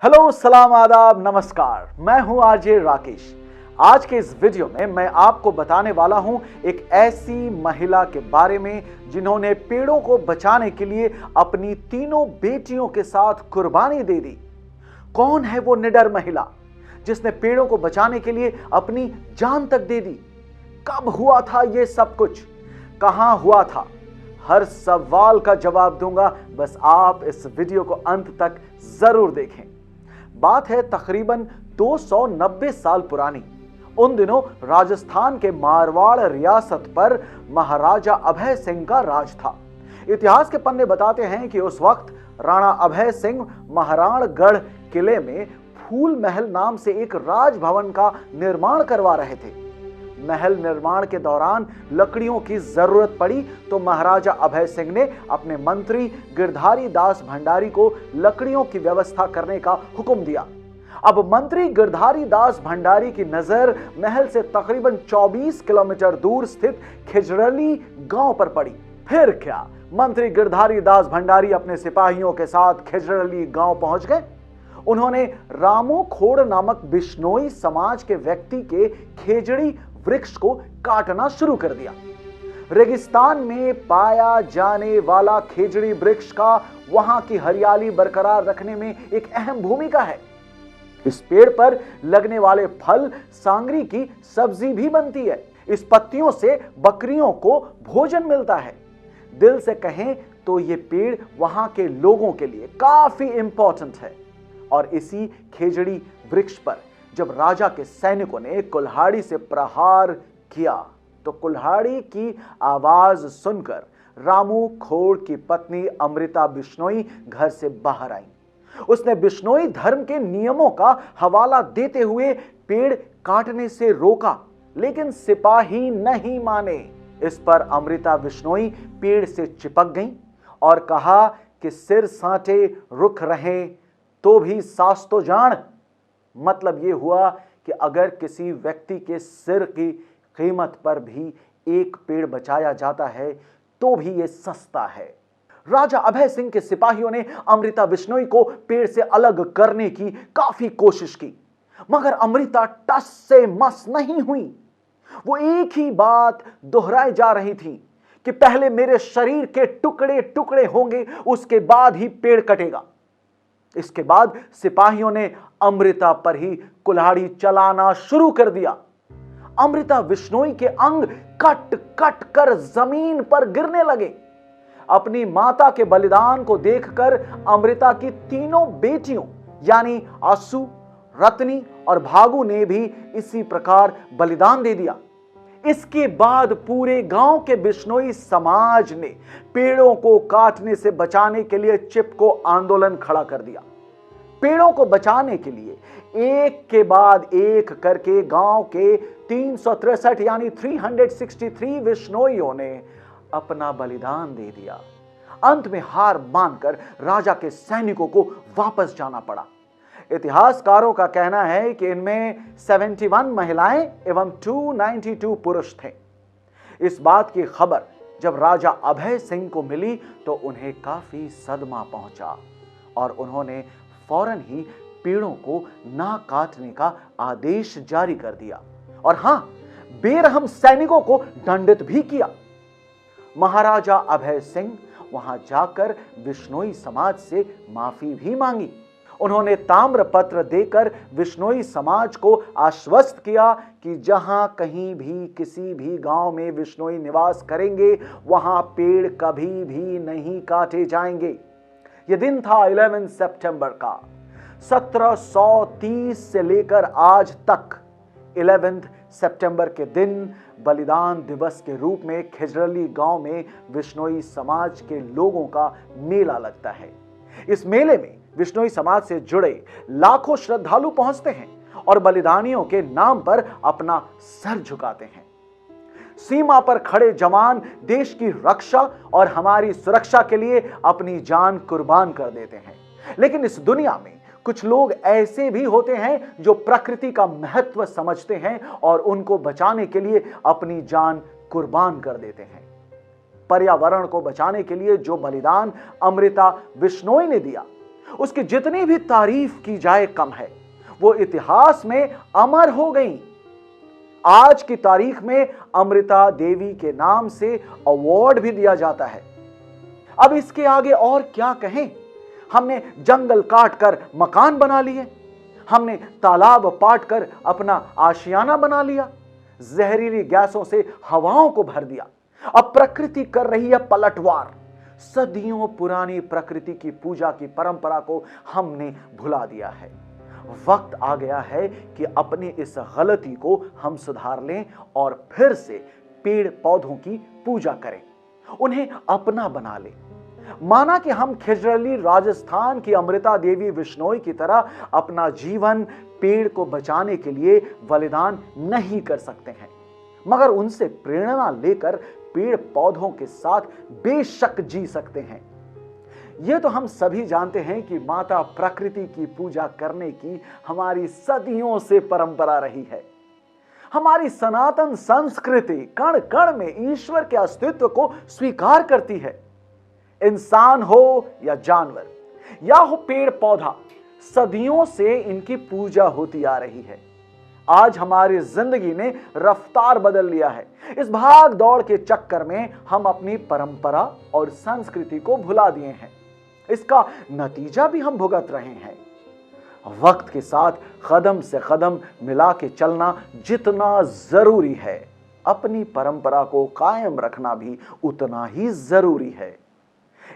Hello, सलाम, आदाब, नमस्कार। मैं हूं आरजे राकेश। आज के इस वीडियो में मैं आपको बताने वाला हूं एक ऐसी महिला के बारे में जिन्होंने पेड़ों को बचाने के लिए अपनी तीनों बेटियों के साथ कुर्बानी दे दी। कौन है वो निडर महिला जिसने पेड़ों को बचाने के लिए अपनी जान तक दे दी? कब हुआ था ये सब कुछ? कहां हुआ था? हर सवाल का जवाब दूंगा, बस आप इस वीडियो को अंत तक जरूर देखें। बात है तकरीबन 290 साल पुरानी। उन दिनों राजस्थान के मारवाड़ रियासत पर महाराजा अभय सिंह का राज था। इतिहास के पन्ने बताते हैं कि उस वक्त राणा अभय सिंह महाराणगढ़ किले में फूल महल नाम से एक राजभवन का निर्माण करवा रहे थे। महल निर्माण के दौरान लकड़ियों की जरूरत पड़ी तो महाराजा अभय सिंह ने अपने मंत्री गिरधारी दास भंडारी को लकड़ियों की व्यवस्था करने का हुक्म दिया। अब मंत्री गिरधारी दास भंडारी की नजर महल से तकरीबन 24 किलोमीटर दूर स्थित खिजरली गांव पर पड़ी। फिर क्या, मंत्री गिरधारी दास भंडारी अपने सिपाहियों के साथ खिजरली गांव पहुंच गए। उन्होंने रामू खोड़ नामक बिश्नोई समाज के व्यक्ति के खेजड़ी वृक्ष को काटना शुरू कर दिया। रेगिस्तान में पाया जाने वाला खेजड़ी वृक्ष का वहां की हरियाली बरकरार रखने में एक अहम भूमिका है। इस पेड़ पर लगने वाले फल सांगरी की सब्जी भी बनती है। इस पत्तियों से बकरियों को भोजन मिलता है। दिल से कहें तो ये पेड़ वहां के लोगों के लिए काफी इंपॉर्टेंट है। और इसी खेजड़ी वृक्ष पर जब राजा के सैनिकों ने कुल्हाड़ी से प्रहार किया तो कुल्हाड़ी की आवाज सुनकर रामू खोड़ की पत्नी अमृता बिश्नोई घर से बाहर आई। उसने बिश्नोई धर्म के नियमों का हवाला देते हुए पेड़ काटने से रोका, लेकिन सिपाही नहीं माने। इस पर अमृता बिश्नोई पेड़ से चिपक गईं और कहा कि सिर साटे रुख रहे तो भी सास तो जान। मतलब यह हुआ कि अगर किसी व्यक्ति के सिर की कीमत पर भी एक पेड़ बचाया जाता है तो भी यह सस्ता है। राजा अभय सिंह के सिपाहियों ने अमृता बिश्नोई को पेड़ से अलग करने की काफी कोशिश की, मगर अमृता टस से मस नहीं हुई। वो एक ही बात दोहराए जा रही थी कि पहले मेरे शरीर के टुकड़े टुकड़े होंगे, उसके बाद ही पेड़ कटेगा। इसके बाद सिपाहियों ने अमृता पर ही कुल्हाड़ी चलाना शुरू कर दिया। अमृता बिश्नोई के अंग कट कट कर जमीन पर गिरने लगे। अपनी माता के बलिदान को देखकर अमृता की तीनों बेटियों यानी आसू, रत्नी और भागू ने भी इसी प्रकार बलिदान दे दिया। इसके बाद पूरे गांव के बिश्नोई समाज ने पेड़ों को काटने से बचाने के लिए चिपको आंदोलन खड़ा कर दिया। पेड़ों को बचाने के लिए एक के बाद एक करके गांव के 363 यानी 363 बिश्नोइयों ने अपना बलिदान दे दिया। अंत में हार मानकर राजा के सैनिकों को वापस जाना पड़ा। इतिहासकारों का कहना है कि इनमें 71 महिलाएं एवं 292 पुरुष थे। इस बात की खबर जब राजा अभय सिंह को मिली तो उन्हें काफी सदमा पहुंचा और उन्होंने फौरन ही पेड़ों को ना काटने का आदेश जारी कर दिया और हां, बेरहम सैनिकों को दंडित भी किया। महाराजा अभय सिंह वहां जाकर बिश्नोई समाज से माफी भी मांगी। उन्होंने ताम्र पत्र देकर बिश्नोई समाज को आश्वस्त किया कि जहां कहीं भी किसी भी गांव में बिश्नोई निवास करेंगे वहां पेड़ कभी भी नहीं काटे जाएंगे। यह दिन था 11 सितंबर का। 1730 से लेकर आज तक 11 सितंबर के दिन बलिदान दिवस के रूप में खिजरली गांव में बिश्नोई समाज के लोगों का मेला लगता है। इस मेले में बिश्नोई समाज से जुड़े लाखों श्रद्धालु पहुंचते हैं और बलिदानियों के नाम पर अपना सर झुकाते हैं। सीमा पर खड़े जवान देश की रक्षा और हमारी सुरक्षा के लिए अपनी जान कुर्बान कर देते हैं। लेकिन इस दुनिया में कुछ लोग ऐसे भी होते हैं जो प्रकृति का महत्व समझते हैं और उनको बचाने के लिए अपनी जान कुर्बान कर देते हैं। पर्यावरण को बचाने के लिए जो बलिदान अमृता बिश्नोई ने दिया, उसकी जितनी भी तारीफ की जाए कम है। वो इतिहास में अमर हो गई। आज की तारीख में अमृता देवी के नाम से अवार्ड भी दिया जाता है। अब इसके आगे और क्या कहें। हमने जंगल काट कर मकान बना लिए, हमने तालाब पाट कर अपना आशियाना बना लिया, जहरीली गैसों से हवाओं को भर दिया। अब प्रकृति कर रही है पलटवार। सदियों पुरानी प्रकृति की पूजा की परंपरा को हमने भुला दिया है। वक्त आ गया है कि अपनी इस गलती को हम सुधार लें और फिर से पेड़ पौधों की पूजा करें, उन्हें अपना बना लें। माना कि हम खिजरली राजस्थान की अमृता देवी बिश्नोई की तरह अपना जीवन पेड़ को बचाने के लिए बलिदान नहीं कर सकते हैं, मगर उनसे प्रेरणा लेकर पेड़ पौधों के साथ बेशक जी सकते हैं। यह तो हम सभी जानते हैं कि माता प्रकृति की पूजा करने की हमारी सदियों से परंपरा रही है। हमारी सनातन संस्कृति कण कण में ईश्वर के अस्तित्व को स्वीकार करती है। इंसान हो या जानवर या हो पेड़ पौधा, सदियों से इनकी पूजा होती आ रही है। आज हमारी जिंदगी ने रफ्तार बदल लिया है। इस भाग दौड़ के चक्कर में हम अपनी परंपरा और संस्कृति को भुला दिए हैं। इसका नतीजा भी हम भुगत रहे हैं। वक्त के साथ कदम से कदम मिला के चलना जितना जरूरी है, अपनी परंपरा को कायम रखना भी उतना ही जरूरी है।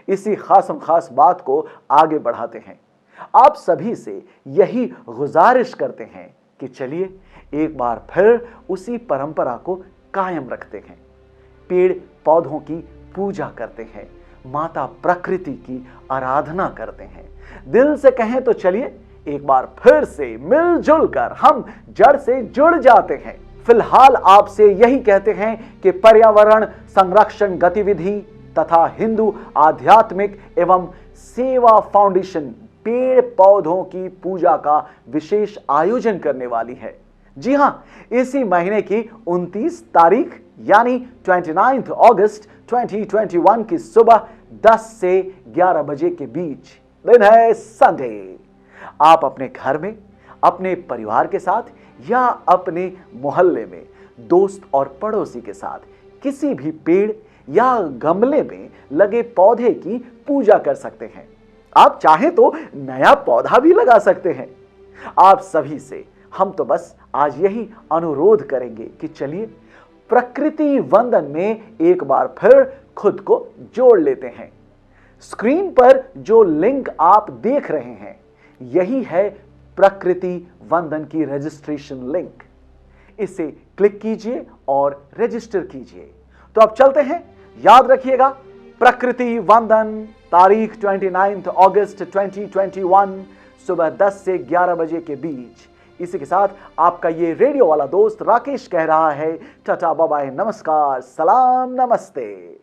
इसी खासम खास बात को आगे बढ़ाते हैं। आप सभी से यही गुजारिश करते हैं कि चलिए एक बार फिर उसी परंपरा को कायम रखते हैं, पेड़ पौधों की पूजा करते हैं, माता प्रकृति की आराधना करते हैं। दिल से कहें तो चलिए एक बार फिर से मिलजुल कर हम जड़ से जुड़ जाते हैं। फिलहाल आपसे यही कहते हैं कि पर्यावरण संरक्षण गतिविधि तथा हिंदू आध्यात्मिक एवं सेवा फाउंडेशन पेड़ पौधों की पूजा का विशेष आयोजन करने वाली है। जी हां, इसी महीने की 29 तारीख यानी 29 अगस्त 2021 की सुबह 10 से 11 बजे के बीच दिन है संडे। आप अपने घर में, अपने परिवार के साथ या अपने मोहल्ले में दोस्त और पड़ोसी के साथ किसी भी पेड़ या गमले में लगे पौधे की पूजा कर सकते हैं। आप चाहें तो नया पौधा भी लगा सकते हैं। आप सभी से हम तो बस आज यही अनुरोध करेंगे कि चलिए प्रकृति वंदन में एक बार फिर खुद को जोड़ लेते हैं। स्क्रीन पर जो लिंक आप देख रहे हैं यही है प्रकृति वंदन की रजिस्ट्रेशन लिंक। इसे क्लिक कीजिए और रजिस्टर कीजिए। तो अब चलते हैं। याद रखिएगा, प्रकृति वंदन तारीख 29 अगस्त 2021 सुबह 10 से 11 बजे के बीच। इसी के साथ आपका ये रेडियो वाला दोस्त राकेश कह रहा है टाटा बाय बाय, नमस्कार, सलाम, नमस्ते।